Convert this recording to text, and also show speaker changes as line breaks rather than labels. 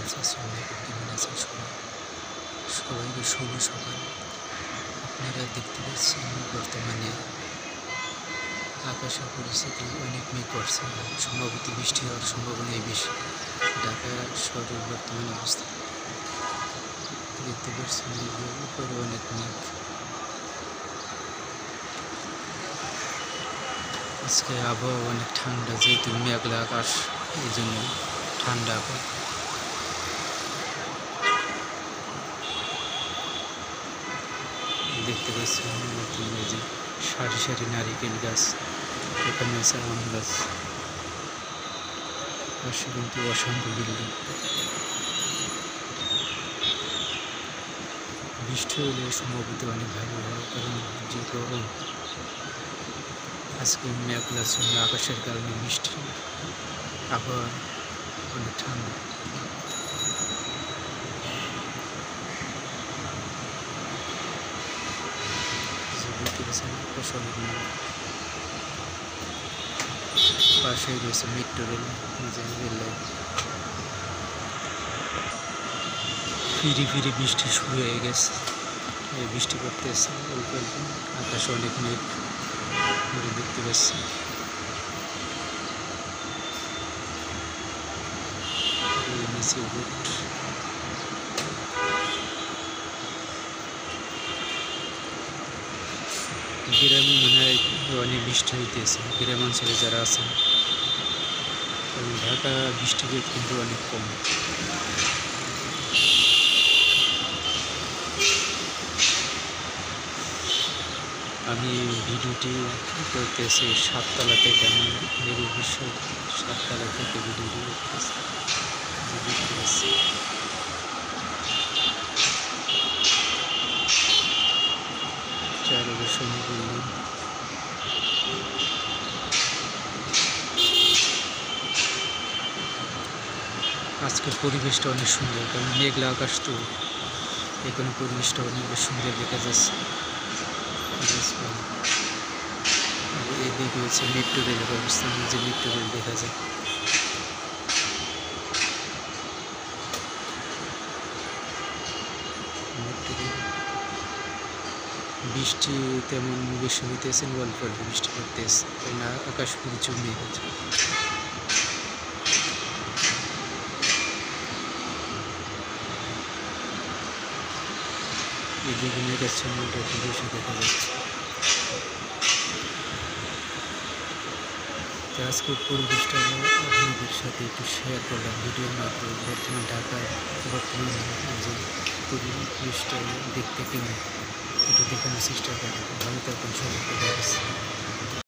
কেমন আছেন সবাই? সবাইকে শুভ সকাল। আপনারা দেখতে পাচ্ছেন বর্তমানে আকাশের পরিস্থিতি অনেক মেঘ করছে, সম্ভবত বৃষ্টি হওয়ার সম্ভাবনাই বেশি। ঢাকা শহরের বর্তমান অবস্থা দেখতে পাচ্ছেন, উপরে অনেক মেঘ। আজকে আবহাওয়া অনেক ঠান্ডা, যেহেতু মেঘলা আকাশ, এই জন্য ঠান্ডা আবহাওয়া। দেখতে পাচ্ছেন বর্তমানে যে সারি সারি নারিকেল গাছ, এখানে আছে আম গাছ, পাশে কিন্তু অসংখ্য বিল্ডিং। বৃষ্টি হলে সম্ভবত অনেক ভালো হয়, কারণ যে গরম আজকে মেঘলা ছিল, আকাশের কারণে বৃষ্টি, আবহাওয়া অনেক ঠান্ডা। দেখতে পাচ্ছেন পাশে রয়েছে মেট্রো রেল, রেল লাইন। ফিরি ফিরি বৃষ্টি শুরু হয়ে গেছে, বৃষ্টি পড়তেছে অল্প অল্প, আকাশে অনেক মেঘ দেখতে পাচ্ছি। নিচে গ্রামে মনে হয় অনেক বৃষ্টি হইতেছে, গ্রাম অঞ্চলে যারা আছেন, কারণ ঢাকা বৃষ্টিপাত কিন্তু অনেক কম। আমি ভিডিওটি করতেছি সাততলা থেকে, আমার নিরবিশ্ব সাততলা থেকে ভিডিওটি করতেছি, দেখতে পাচ্ছি। চারদিকে সমুদ্র, আজকের পরিবেশটা অনেক সুন্দর, কারণ মেঘলা আকাশ তো, এখানে পরিবেশটা অনেক সুন্দর দেখা যাচ্ছে। এদিকে হচ্ছে মেট্রো রেলের অবস্থান, যে মেট্রো রেল দেখা যায়। বৃষ্টি তেমন বেশি হইতেছে, অল্প অল্প বৃষ্টি পড়তেছে, কারণ আকাশ পুরো জমে গেছে। এদিকে মেঘের ছবিটা একটু বেশি দেখা যাচ্ছে। আজকের পরিবেশটা আপনাদের সাথে একটু শেয়ার করলাম ভিডিওর মাধ্যমে। বর্তমান ঢাকায় বর্তমান যে পরিবেশটা দেখতে কেমন, একটু দেখানোর চেষ্টা করলাম। ভালো থাকবেন, সবাইকে।